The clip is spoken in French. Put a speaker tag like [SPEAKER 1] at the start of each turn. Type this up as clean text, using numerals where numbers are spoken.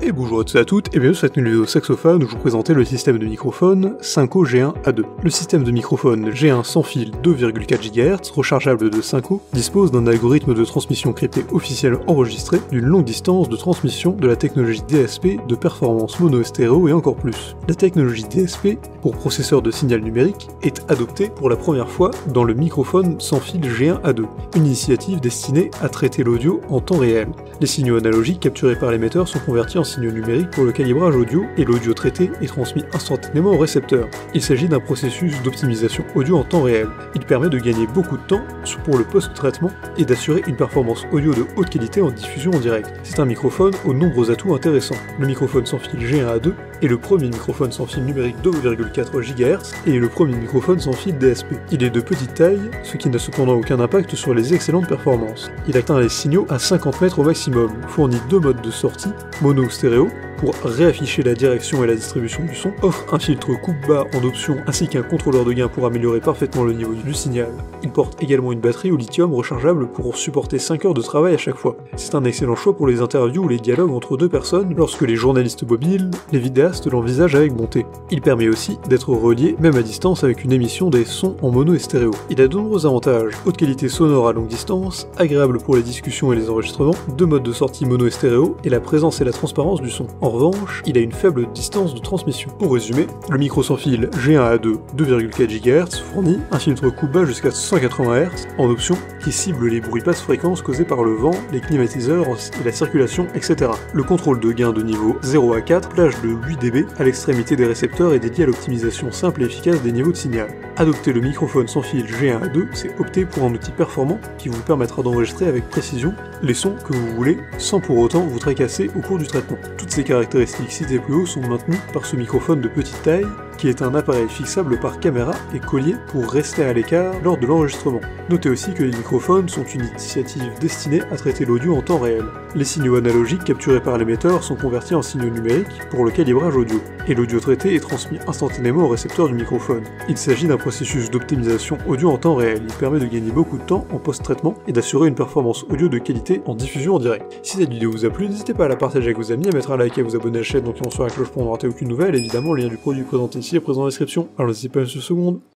[SPEAKER 1] Et bonjour à tous et à toutes, et bienvenue sur cette nouvelle vidéo saxophone où je vous présentais le système de microphone Synco G1A2. Le système de microphone G1 sans fil 2,4 GHz, rechargeable de Synco, dispose d'un algorithme de transmission crypté officiel enregistré, d'une longue distance de transmission de la technologie DSP de performance mono et stéréo et encore plus. La technologie DSP, pour processeur de signal numérique, est adoptée pour la première fois dans le microphone sans fil G1A2, une initiative destinée à traiter l'audio en temps réel. Les signaux analogiques capturés par l'émetteur sont convertis en signaux numériques pour le calibrage audio, et l'audio traité est transmis instantanément au récepteur. Il s'agit d'un processus d'optimisation audio en temps réel. Il permet de gagner beaucoup de temps pour le post-traitement et d'assurer une performance audio de haute qualité en diffusion en direct. C'est un microphone aux nombreux atouts intéressants. Le microphone sans fil G1A2 est le premier microphone sans fil numérique 2,4 GHz et est le premier microphone sans fil DSP. Il est de petite taille, ce qui n'a cependant aucun impact sur les excellentes performances. Il atteint les signaux à 50 mètres au maximum, fournit deux modes de sortie, mono ou stéréo, pour réafficher la direction et la distribution du son, offre un filtre coupe-bas en option ainsi qu'un contrôleur de gain pour améliorer parfaitement le niveau du signal. Il porte également une batterie au lithium rechargeable pour supporter 5 heures de travail à chaque fois. C'est un excellent choix pour les interviews ou les dialogues entre deux personnes lorsque les journalistes mobiles, les vidéastes l'envisagent avec bonté. Il permet aussi d'être relié même à distance avec une émission des sons en mono et stéréo. Il a de nombreux avantages: haute qualité sonore à longue distance, agréable pour les discussions et les enregistrements, deux modes de sortie mono et stéréo, et la présence et la transparence du son. En revanche, il a une faible distance de transmission. Pour résumer, le micro sans fil G1A2 2,4 GHz fournit un filtre coupe-bas jusqu'à 180 Hz en option qui cible les bruits basses fréquences causés par le vent, les climatiseurs et la circulation, etc. Le contrôle de gain de niveau 0 à 4, plage de 8 dB à l'extrémité des récepteurs et dédié à l'optimisation simple et efficace des niveaux de signal. Adopter le microphone sans fil G1A2, c'est opter pour un outil performant qui vous permettra d'enregistrer avec précision les sons que vous voulez sans pour autant vous tracasser au cours du traitement. Toutes ces caractéristiques citées plus haut sont maintenues par ce microphone de petite taille qui est un appareil fixable par caméra et collier pour rester à l'écart lors de l'enregistrement. Notez aussi que les microphones sont une initiative destinée à traiter l'audio en temps réel. Les signaux analogiques capturés par l'émetteur sont convertis en signaux numériques pour le calibrage audio, et l'audio traité est transmis instantanément au récepteur du microphone. Il s'agit d'un processus d'optimisation audio en temps réel. Il permet de gagner beaucoup de temps en post-traitement et d'assurer une performance audio de qualité en diffusion en direct. Si cette vidéo vous a plu, n'hésitez pas à la partager avec vos amis, à mettre un like et à vous abonner à la chaîne, donc on sur la cloche pour ne rater aucune nouvelle. Évidemment, le lien du produit présenté ici est présent dans la description. Alors n'hésitez pas une seconde.